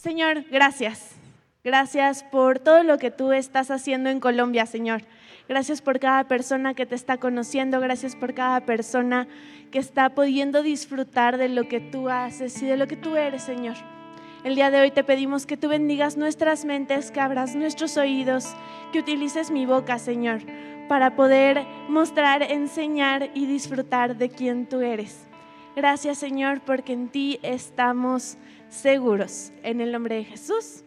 Señor, gracias. Gracias por todo lo que tú estás haciendo en Colombia, Señor. Gracias por cada persona que te está conociendo. Gracias por cada persona que está pudiendo disfrutar de lo que tú haces y de lo que tú eres, Señor. El día de hoy te pedimos que tú bendigas nuestras mentes, que abras nuestros oídos, que utilices mi boca, Señor, para poder mostrar, enseñar y disfrutar de quién tú eres. Gracias, Señor, porque en ti estamos seguros. En el nombre de Jesús.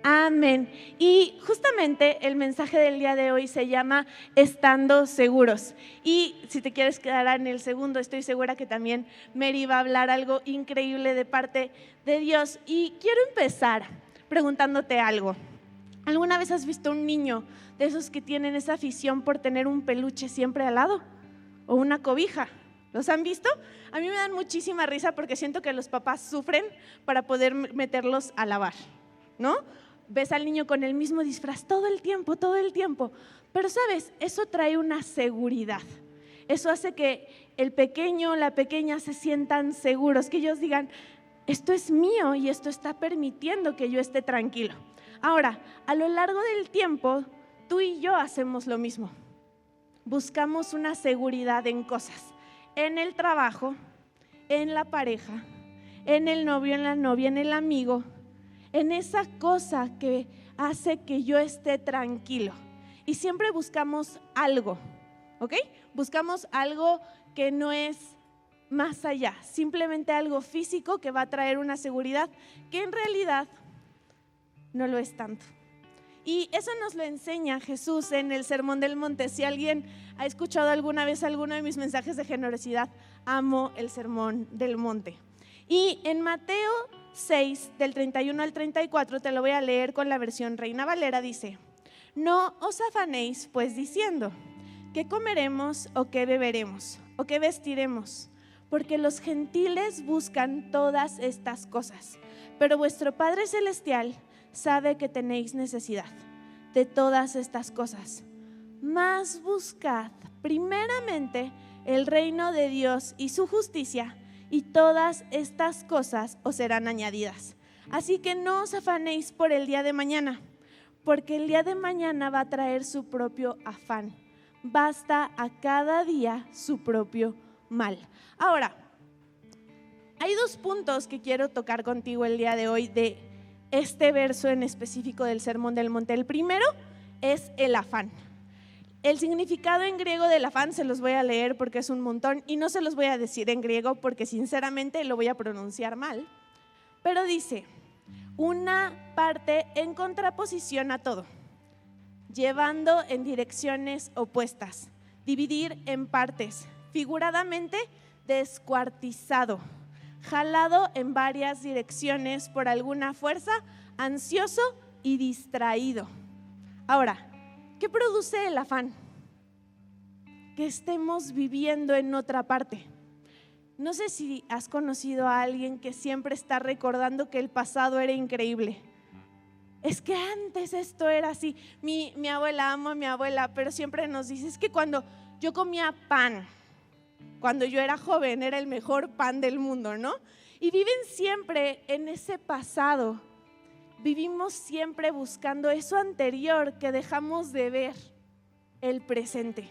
Amén. Y justamente el mensaje del día de hoy se llama Estando Seguros. Y si te quieres quedar en el segundo, estoy segura que también Mary va a hablar algo increíble de parte de Dios. Y quiero empezar preguntándote algo. ¿Alguna vez has visto un niño de esos que tienen esa afición por tener un peluche siempre al lado? ¿O una cobija? ¿Los han visto? A mí me dan muchísima risa porque siento que los papás sufren para poder meterlos a lavar, ¿no? Ves al niño con el mismo disfraz todo el tiempo. Pero sabes, eso trae una seguridad. Eso hace que el pequeño o la pequeña se sientan seguros, que ellos digan, esto es mío y esto está permitiendo que yo esté tranquilo. Ahora, a lo largo del tiempo, tú y yo hacemos lo mismo. Buscamos una seguridad en cosas, en el trabajo, en la pareja, en el novio, en la novia, en el amigo, en esa cosa que hace que yo esté tranquilo. Y siempre buscamos algo, ¿ok? Buscamos algo que no es más allá, simplemente algo físico que va a traer una seguridad que en realidad no lo es tanto. Y eso nos lo enseña Jesús en el Sermón del Monte. Si alguien ha escuchado alguna vez alguno de mis mensajes de generosidad, amo el Sermón del Monte. Y en Mateo 6, del 31 al 34, te lo voy a leer con la versión Reina Valera, dice: no os afanéis pues diciendo, ¿qué comeremos o qué beberemos o qué vestiremos? Porque los gentiles buscan todas estas cosas, pero vuestro Padre Celestial sabe que tenéis necesidad de todas estas cosas. Mas buscad primeramente el reino de Dios y su justicia, y todas estas cosas os serán añadidas. Así que no os afanéis por el día de mañana, porque el día de mañana va a traer su propio afán. Basta a cada día su propio mal. Ahora, hay dos puntos que quiero tocar contigo el día de hoy de este verso en específico del Sermón del Monte. El primero es el afán. El significado en griego del afán se los voy a leer porque es un montón y no se los voy a decir en griego porque sinceramente lo voy a pronunciar mal. Pero dice, una parte en contraposición a todo, llevando en direcciones opuestas, dividir en partes, figuradamente descuartizado, jalado en varias direcciones por alguna fuerza, ansioso y distraído. Ahora, ¿qué produce el afán? Que estemos viviendo en otra parte. No sé si has conocido a alguien que siempre está recordando que el pasado era increíble. Es que antes esto era así. Mi abuela, amo a mi abuela, pero siempre nos dice, es que cuando yo comía pan, cuando yo era joven, era el mejor pan del mundo, ¿no? Y viven siempre en ese pasado. Vivimos siempre buscando eso anterior que dejamos de ver el presente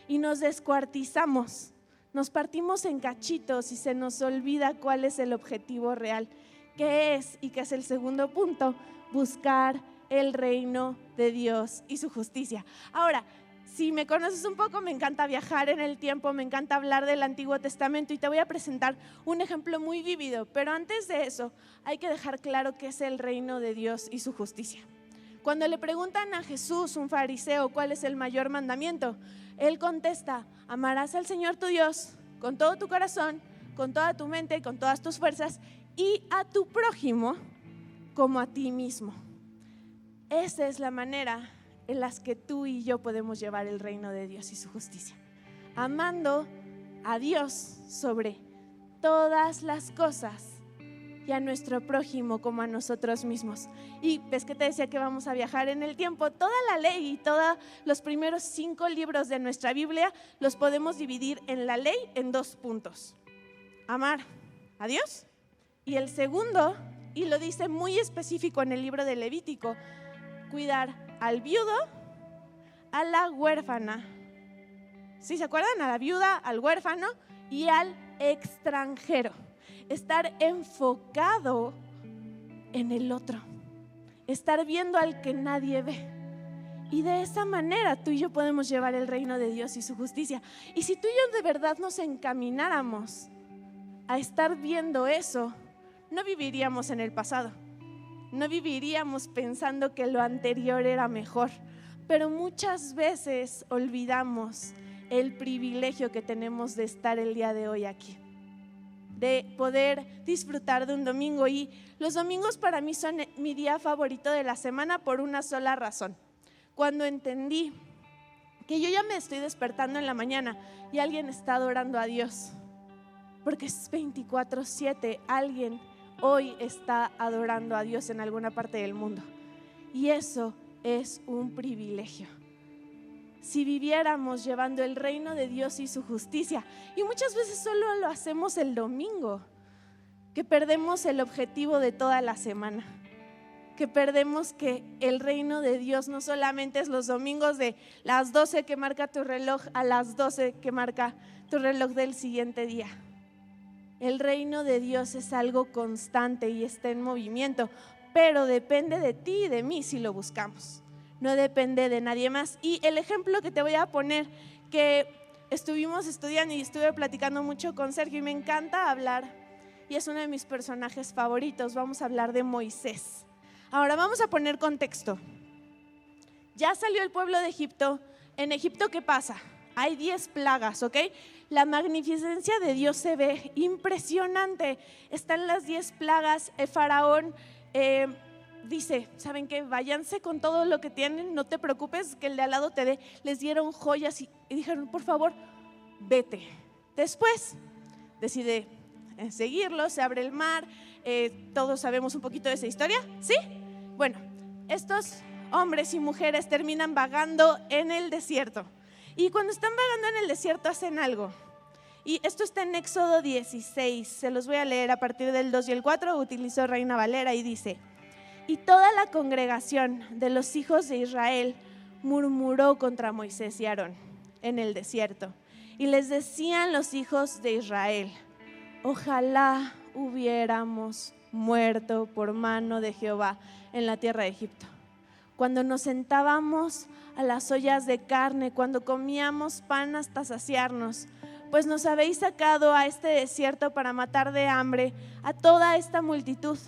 y nos descuartizamos, nos partimos en cachitos y se nos olvida cuál es el objetivo real, que es, y que es el segundo punto, buscar el reino de Dios y su justicia. Ahora, si me conoces un poco, me encanta viajar en el tiempo, me encanta hablar del Antiguo Testamento y te voy a presentar un ejemplo muy vívido, pero antes de eso hay que dejar claro qué es el reino de Dios y su justicia. Cuando le preguntan a Jesús, un fariseo, cuál es el mayor mandamiento, él contesta, amarás al Señor tu Dios con todo tu corazón, con toda tu mente, con todas tus fuerzas y a tu prójimo como a ti mismo. Esa es la manera en las que tú y yo podemos llevar el reino de Dios y su justicia, amando a Dios sobre todas las cosas y a nuestro prójimo como a nosotros mismos. Y ves que te decía que vamos a viajar en el tiempo. Toda la ley y todos los primeros 5 libros de nuestra Biblia los podemos dividir en la ley en 2 puntos: amar a Dios y el segundo, y lo dice muy específico en el libro de Levítico, cuidar al viudo, a la huérfana. ¿Sí se acuerdan? A la viuda, al huérfano y al extranjero. Estar enfocado en el otro, estar viendo al que nadie ve. Y de esa manera tú y yo podemos llevar el reino de Dios y su justicia. Y si tú y yo de verdad nos encamináramos a estar viendo eso, no viviríamos en el pasado, no viviríamos pensando que lo anterior era mejor. Pero muchas veces olvidamos el privilegio que tenemos de estar el día de hoy aquí, de poder disfrutar de un domingo. Y los domingos para mí son mi día favorito de la semana por una sola razón. Cuando entendí que yo ya me estoy despertando en la mañana y alguien está adorando a Dios, porque es 24/7, alguien hoy está adorando a Dios en alguna parte del mundo. Y eso es un privilegio. Si viviéramos llevando el reino de Dios y su justicia, y muchas veces solo lo hacemos el domingo, que perdemos el objetivo de toda la semana, que perdemos que el reino de Dios no solamente es los domingos de las 12 que marca tu reloj a las 12 que marca tu reloj del siguiente día. El reino de Dios es algo constante y está en movimiento, pero depende de ti y de mí si lo buscamos. No depende de nadie más. Y el ejemplo que te voy a poner, que estuvimos estudiando y estuve platicando mucho con Sergio y me encanta hablar, y es uno de mis personajes favoritos. Vamos a hablar de Moisés. Ahora vamos a poner contexto. Ya salió el pueblo de Egipto. En Egipto, ¿qué pasa? Hay 10 plagas, ¿ok? La magnificencia de Dios se ve impresionante. Están las 10 plagas. El faraón dice, ¿saben qué? Váyanse con todo lo que tienen, no te preocupes que el de al lado te dé. Les dieron joyas y dijeron, por favor, vete. Después decide seguirlo, se abre el mar. Todos sabemos un poquito de esa historia, ¿sí? Bueno, estos hombres y mujeres terminan vagando en el desierto. Y cuando están vagando en el desierto hacen algo. Y esto está en Éxodo 16, se los voy a leer a partir del 2 y el 4, utilizó Reina Valera y dice: y toda la congregación de los hijos de Israel murmuró contra Moisés y Aarón en el desierto. Y les decían los hijos de Israel: ojalá hubiéramos muerto por mano de Jehová en la tierra de Egipto, cuando nos sentábamos a las ollas de carne, cuando comíamos pan hasta saciarnos, pues nos habéis sacado a este desierto para matar de hambre a toda esta multitud.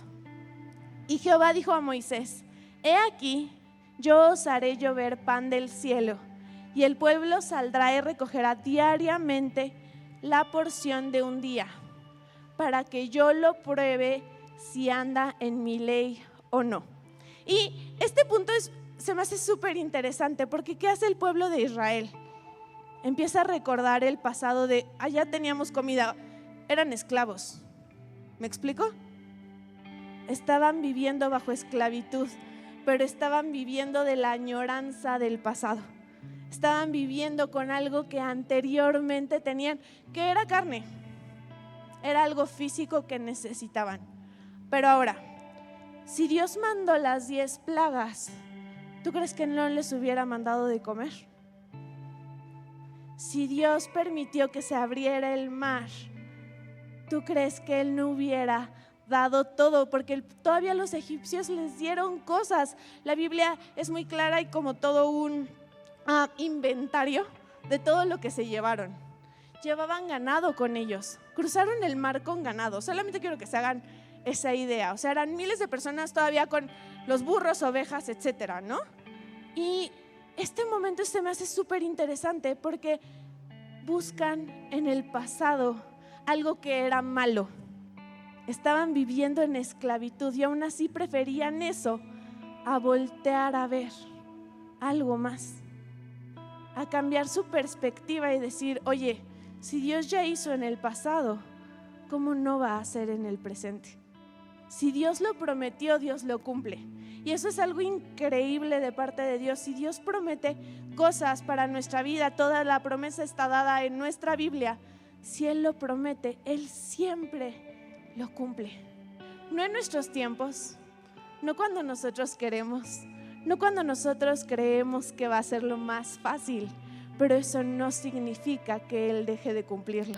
Y Jehová dijo a Moisés: he aquí, yo os haré llover pan del cielo, y el pueblo saldrá y recogerá diariamente la porción de un día, para que yo lo pruebe si anda en mi ley o no. Y este punto se me hace súper interesante, porque ¿qué hace el pueblo de Israel? Empieza a recordar el pasado de, allá teníamos comida, eran esclavos. ¿Me explico? Estaban viviendo bajo esclavitud, pero estaban viviendo de la añoranza del pasado. Estaban viviendo con algo que anteriormente tenían, que era carne. Era algo físico que necesitaban. Pero ahora, si Dios mandó las 10 plagas, ¿tú crees que no les hubiera mandado de comer? Si Dios permitió que se abriera el mar, ¿tú crees que Él no hubiera dado todo? Porque todavía los egipcios les dieron cosas. La Biblia es muy clara y como todo un inventario de todo lo que se llevaron. Llevaban ganado con ellos, cruzaron el mar con ganado. Solamente quiero que se hagan esa idea. O sea, eran miles de personas todavía con los burros, ovejas, etcétera, ¿no? Y este momento se me hace súper interesante porque buscan en el pasado algo que era malo. Estaban viviendo en esclavitud y aún así preferían eso a voltear a ver algo más, a cambiar su perspectiva y decir, oye, si Dios ya hizo en el pasado, ¿cómo no va a hacer en el presente? Si Dios lo prometió, Dios lo cumple. Y eso es algo increíble de parte de Dios. Si Dios promete cosas para nuestra vida, toda la promesa está dada en nuestra Biblia. Si Él lo promete, Él siempre lo cumple. no en nuestros tiempos, no cuando nosotros queremos, no cuando nosotros creemos que va a ser lo más fácil, pero eso no significa que Él deje de cumplirlo.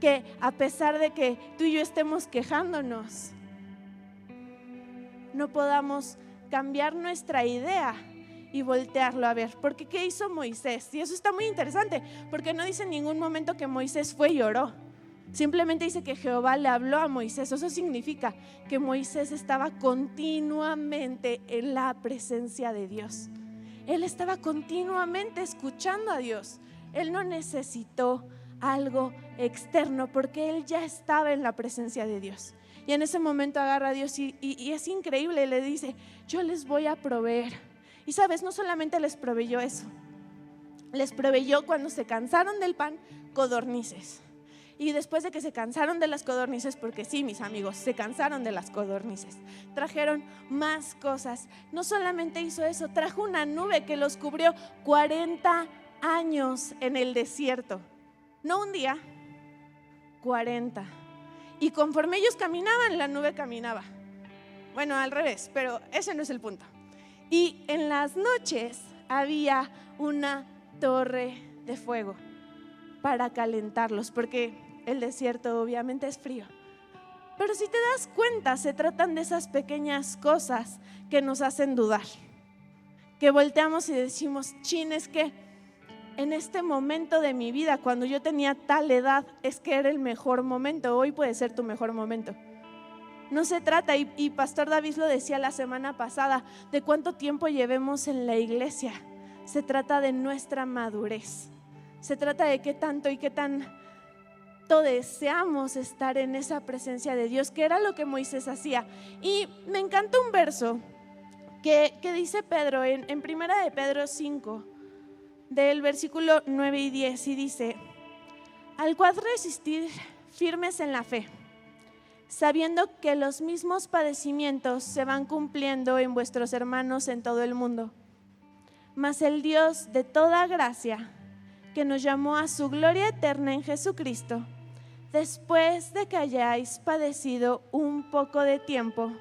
Que a pesar de que tú y yo estemos quejándonos, no podamos cambiar nuestra idea y voltearlo a ver. Porque ¿qué hizo Moisés? Y eso está muy interesante, porque no dice en ningún momento que Moisés fue y oró. Simplemente dice que Jehová le habló a Moisés. Eso significa que Moisés estaba continuamente en la presencia de Dios. Él estaba continuamente escuchando a Dios. Él no necesitó algo externo porque él ya estaba en la presencia de Dios. Y en ese momento agarra a Dios y es increíble, le dice: yo les voy a proveer. Y sabes, no solamente les proveyó eso, les proveyó cuando se cansaron del pan, codornices. Y después de que se cansaron de las codornices, porque sí, mis amigos, se cansaron de las codornices, trajeron más cosas. No solamente hizo eso, trajo una nube que los cubrió 40 años en el desierto. No un día, 40. Y conforme ellos caminaban, la nube caminaba. Bueno, al revés, pero ese no es el punto. Y en las noches había una torre de fuego para calentarlos, porque el desierto obviamente es frío. Pero si te das cuenta, se tratan de esas pequeñas cosas que nos hacen dudar, que volteamos y decimos: chin, es que en este momento de mi vida, cuando yo tenía tal edad, es que era el mejor momento. Hoy puede ser tu mejor momento. No se trata, y Pastor David lo decía la semana pasada, de cuánto tiempo llevemos en la iglesia. Se trata de nuestra madurez. Se trata de qué tanto y qué tanto deseamos estar en esa presencia de Dios, que era lo que Moisés hacía. Y me encanta un verso que dice Pedro en primera de Pedro 5, del versículo 9 y 10, y dice: al cual resistir firmes en la fe, sabiendo que los mismos padecimientos se van cumpliendo en vuestros hermanos en todo el mundo. Mas el Dios de toda gracia, que nos llamó a su gloria eterna en Jesucristo, después de que hayáis padecido un poco de tiempo,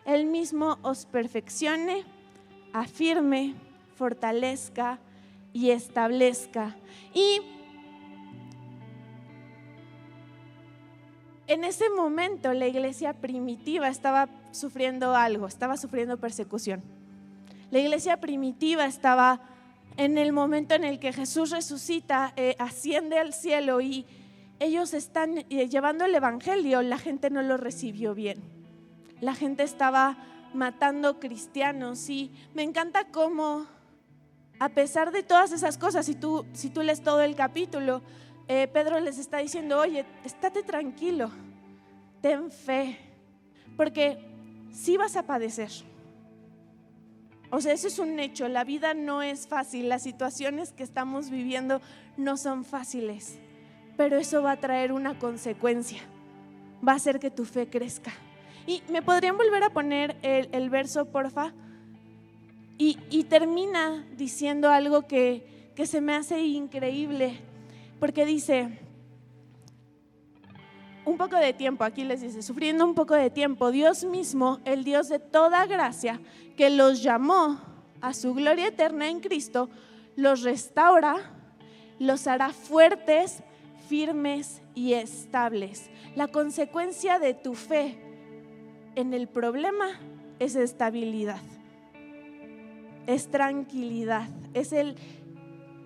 Él mismo os perfeccione, afirme, fortalezca y establezca. Y en ese momento la iglesia primitiva estaba sufriendo algo, estaba sufriendo persecución. La iglesia primitiva estaba en el momento en el que Jesús resucita, asciende al cielo, y ellos están llevando el evangelio. La gente no lo recibió bien. La gente estaba matando cristianos, y me encanta cómo, a pesar de todas esas cosas, si tú lees todo el capítulo, Pedro les está diciendo: oye, estate tranquilo, ten fe, porque sí vas a padecer. O sea, eso es un hecho. La vida no es fácil, las situaciones que estamos viviendo no son fáciles, pero eso va a traer una consecuencia, va a hacer que tu fe crezca. Y me podrían volver a poner el verso, porfa. Y termina diciendo algo que se me hace increíble, porque dice: un poco de tiempo, aquí les dice, sufriendo un poco de tiempo, Dios mismo, el Dios de toda gracia, que los llamó a su gloria eterna en Cristo, los restaura, los hará fuertes, firmes y estables. La consecuencia de tu fe en el problema es estabilidad, es tranquilidad, es el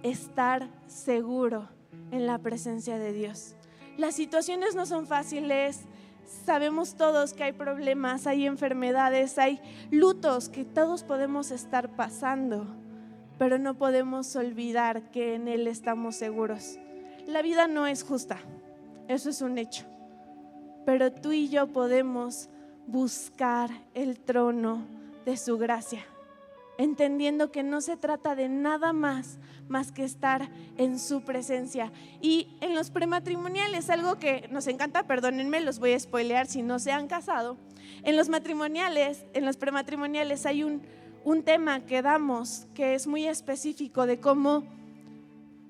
estar seguro en la presencia de Dios. Las situaciones no son fáciles, sabemos todos que hay problemas, hay enfermedades, hay lutos que todos podemos estar pasando, pero no podemos olvidar que en Él estamos seguros. La vida no es justa, eso es un hecho, pero tú y yo podemos buscar el trono de su gracia, entendiendo que no se trata de nada más que estar en su presencia. Y en los prematrimoniales, algo que nos encanta, perdónenme, los voy a spoilear si no se han casado. En los prematrimoniales hay un tema que damos que es muy específico de cómo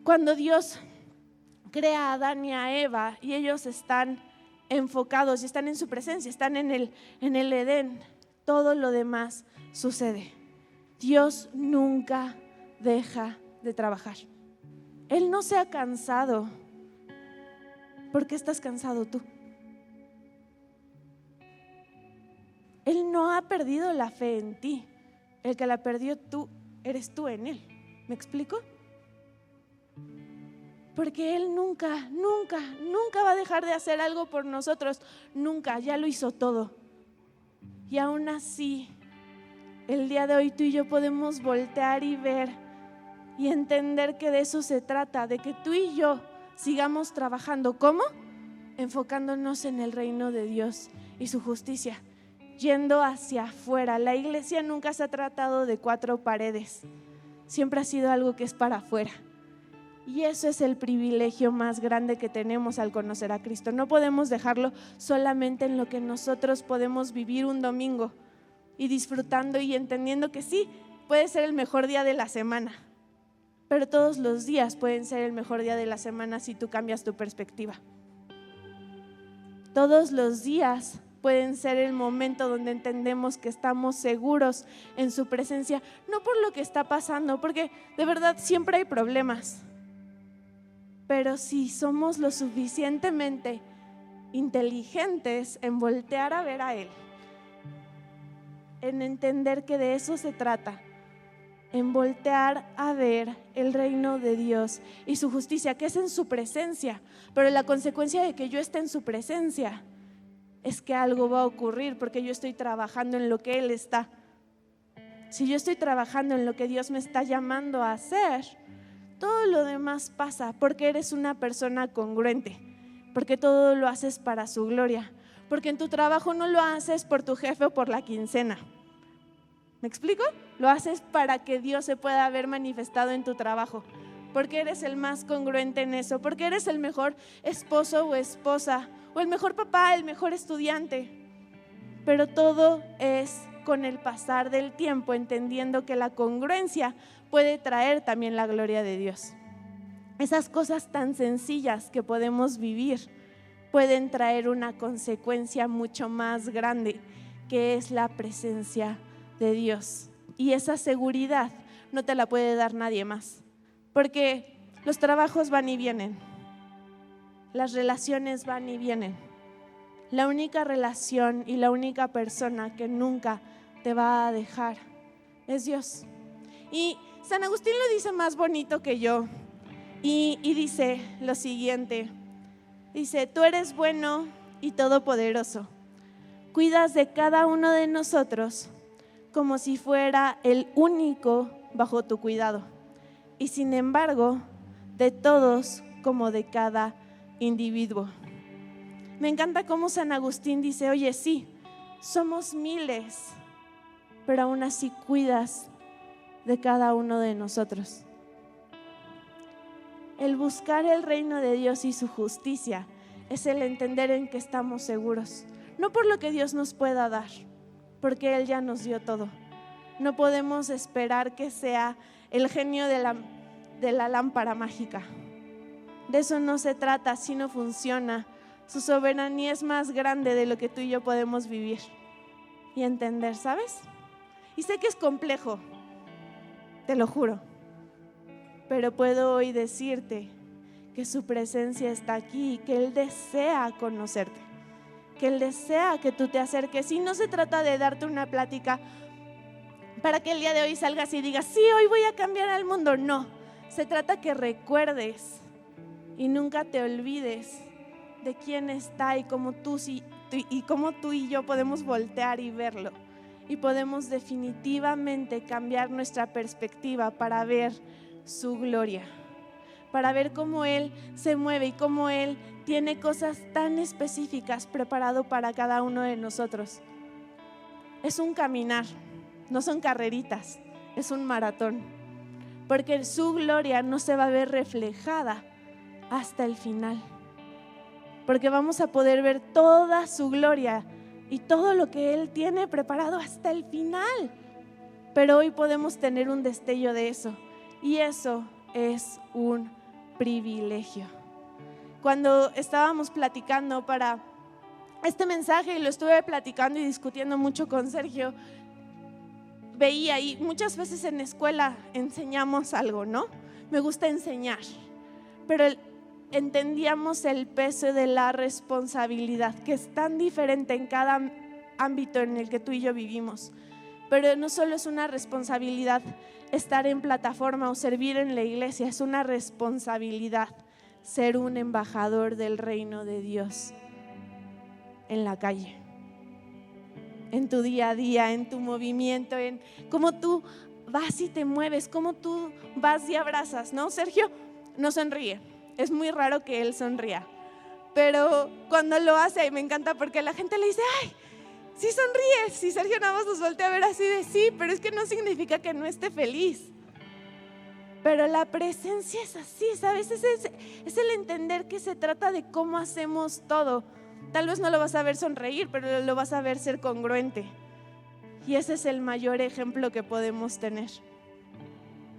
cuando Dios crea a Adán y a Eva y ellos están enfocados y están en su presencia, están en el Edén, todo lo demás sucede. Dios nunca deja de trabajar. Él no se ha cansado. ¿Por qué estás cansado tú? Él no ha perdido la fe en ti. El que la perdió eres tú en Él. ¿Me explico? Porque Él nunca va a dejar de hacer algo por nosotros. Nunca, ya lo hizo todo. Y aún así, el día de hoy tú y yo podemos voltear y ver y entender que de eso se trata, de que tú y yo sigamos trabajando. ¿Cómo? Enfocándonos en el reino de Dios y su justicia, yendo hacia afuera. La iglesia nunca se ha tratado de 4 paredes, siempre ha sido algo que es para afuera. Y eso es el privilegio más grande que tenemos al conocer a Cristo. No podemos dejarlo solamente en lo que nosotros podemos vivir un domingo y disfrutando y entendiendo que sí, puede ser el mejor día de la semana, pero todos los días pueden ser el mejor día de la semana si tú cambias tu perspectiva. Todos los días pueden ser el momento donde entendemos que estamos seguros en su presencia, no por lo que está pasando, porque de verdad siempre hay problemas. Pero si somos lo suficientemente inteligentes en voltear a ver a Él, en entender que de eso se trata, en voltear a ver el reino de Dios y su justicia, que es en su presencia, pero la consecuencia de que yo esté en su presencia es que algo va a ocurrir porque yo estoy trabajando en lo que Él está. Si yo estoy trabajando en lo que Dios me está llamando a hacer, todo lo demás pasa porque eres una persona congruente, porque todo lo haces para su gloria, porque en tu trabajo no lo haces por tu jefe o por la quincena. ¿Me explico? Lo haces para que Dios se pueda ver manifestado en tu trabajo, porque eres el más congruente en eso, porque eres el mejor esposo o esposa, o el mejor papá, el mejor estudiante. Pero todo es con el pasar del tiempo, entendiendo que la congruencia puede traer también la gloria de Dios. Esas cosas tan sencillas que podemos vivir pueden traer una consecuencia mucho más grande, que es la presencia de Dios. Y esa seguridad no te la puede dar nadie más, porque los trabajos van y vienen, las relaciones van y vienen. La única relación y la única persona que nunca te va a dejar es Dios. Y San Agustín lo dice más bonito que yo, y dice lo siguiente. Dice: tú eres bueno y todopoderoso, cuidas de cada uno de nosotros como si fuera el único bajo tu cuidado, y sin embargo de todos como de cada individuo. Me encanta cómo San Agustín dice: oye, sí, somos miles, pero aún así cuidas de cada uno de nosotros. El buscar el reino de Dios y su justicia es el entender en que estamos seguros, no por lo que Dios nos pueda dar, porque Él ya nos dio todo. No podemos esperar que sea el genio de la lámpara mágica. De eso no se trata, así no funciona. Su soberanía es más grande de lo que tú y yo podemos vivir y entender, ¿sabes? Y sé que es complejo, te lo juro, pero puedo hoy decirte que su presencia está aquí y que Él desea conocerte, que Él desea que tú te acerques. Y no se trata de darte una plática para que el día de hoy salgas y digas: sí, hoy voy a cambiar al mundo. No, se trata que recuerdes y nunca te olvides de quién está y cómo tú y yo podemos voltear y verlo, y podemos definitivamente cambiar nuestra perspectiva para ver su gloria, para ver cómo Él se mueve y cómo Él tiene cosas tan específicas preparado para cada uno de nosotros. Es un caminar, no son carreritas, es un maratón, porque su gloria no se va a ver reflejada hasta el final, porque vamos a poder ver toda su gloria y todo lo que Él tiene preparado hasta el final. Pero hoy podemos tener un destello de eso, y eso es un privilegio. Cuando estábamos platicando para este mensaje y lo estuve platicando y discutiendo mucho con Sergio, veía, y muchas veces en la escuela enseñamos algo, ¿no? Me gusta enseñar, pero entendíamos el peso de la responsabilidad, que es tan diferente en cada ámbito en el que tú y yo vivimos. Pero no solo es una responsabilidad estar en plataforma o servir en la iglesia, es una responsabilidad ser un embajador del reino de Dios en la calle, en tu día a día, en tu movimiento, en cómo tú vas y te mueves, cómo tú vas y abrazas, ¿no? Sergio no sonríe, es muy raro que él sonría, pero cuando lo hace me encanta porque la gente le dice, ¡ay! Sí sonríes, y Sergio nada más nos voltea a ver así de sí, pero es que no significa que no esté feliz. Pero la presencia es así, ¿sabes? Es el entender que se trata de cómo hacemos todo. Tal vez no lo vas a ver sonreír, pero lo vas a ver ser congruente. Y ese es el mayor ejemplo que podemos tener.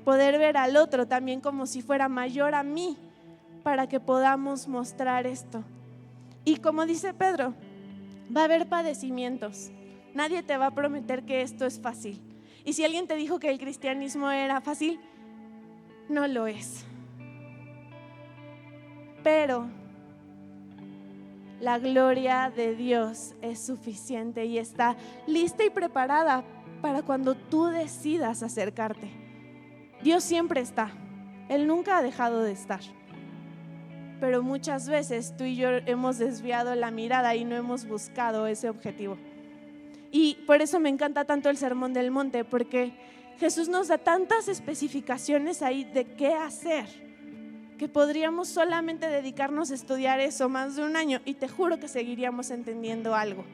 Poder ver al otro también como si fuera mayor a mí, para que podamos mostrar esto. Y como dice Pedro, va a haber padecimientos. Nadie te va a prometer que esto es fácil. Y si alguien te dijo que el cristianismo era fácil, no lo es. Pero la gloria de Dios es suficiente y está lista y preparada para cuando tú decidas acercarte. Dios siempre está. Él nunca ha dejado de estar. Pero muchas veces tú y yo hemos desviado la mirada y no hemos buscado ese objetivo. Y por eso me encanta tanto el Sermón del Monte, porque Jesús nos da tantas especificaciones ahí de qué hacer, que podríamos solamente dedicarnos a estudiar eso más de un año y te juro que seguiríamos entendiendo algo.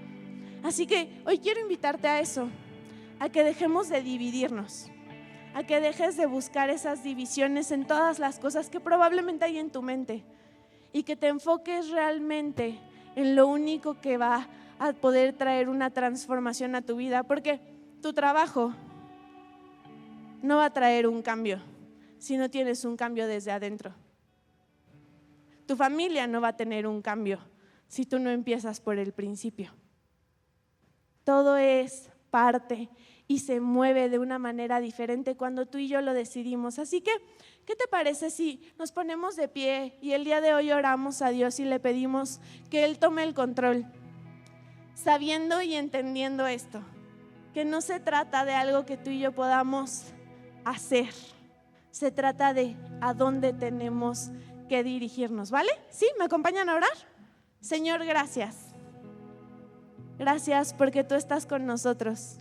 Así que hoy quiero invitarte a eso, a que dejemos de dividirnos, a que dejes de buscar esas divisiones en todas las cosas que probablemente hay en tu mente, y que te enfoques realmente en lo único que va a poder traer una transformación a tu vida, porque tu trabajo no va a traer un cambio si no tienes un cambio desde adentro. Tu familia no va a tener un cambio si tú no empiezas por el principio. Todo es parte y se mueve de una manera diferente cuando tú y yo lo decidimos. Así que, ¿qué te parece si nos ponemos de pie y el día de hoy oramos a Dios y le pedimos que Él tome el control, sabiendo y entendiendo esto, que no se trata de algo que tú y yo podamos hacer, se trata de a dónde tenemos que dirigirnos, ¿vale? ¿Sí? ¿Me acompañan a orar? Señor, gracias. Gracias porque tú estás con nosotros.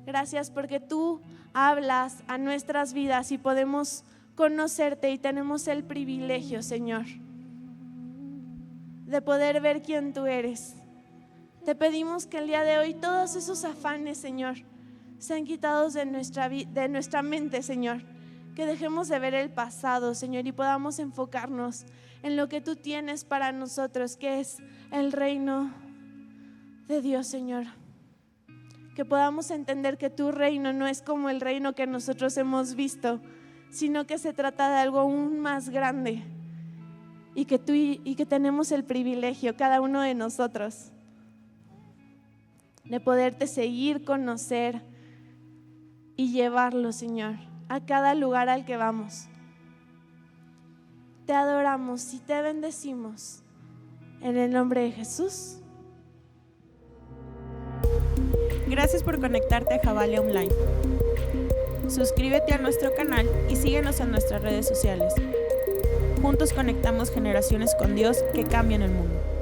Gracias porque tú hablas a nuestras vidas y podemos conocerte y tenemos el privilegio, Señor, de poder ver quién tú eres. Te pedimos que el día de hoy todos esos afanes, Señor, sean quitados de nuestra mente, Señor. Que dejemos de ver el pasado, Señor, y podamos enfocarnos en lo que tú tienes para nosotros, que es el reino de Dios, Señor. Que podamos entender que tu reino no es como el reino que nosotros hemos visto, sino que se trata de algo aún más grande, y que tenemos el privilegio, cada uno de nosotros, de poderte seguir, conocer y llevarlo, Señor, a cada lugar al que vamos. Te adoramos y te bendecimos en el nombre de Jesús. Gracias por conectarte a Javalia Online. Suscríbete a nuestro canal y síguenos en nuestras redes sociales. Juntos conectamos generaciones con Dios que cambian el mundo.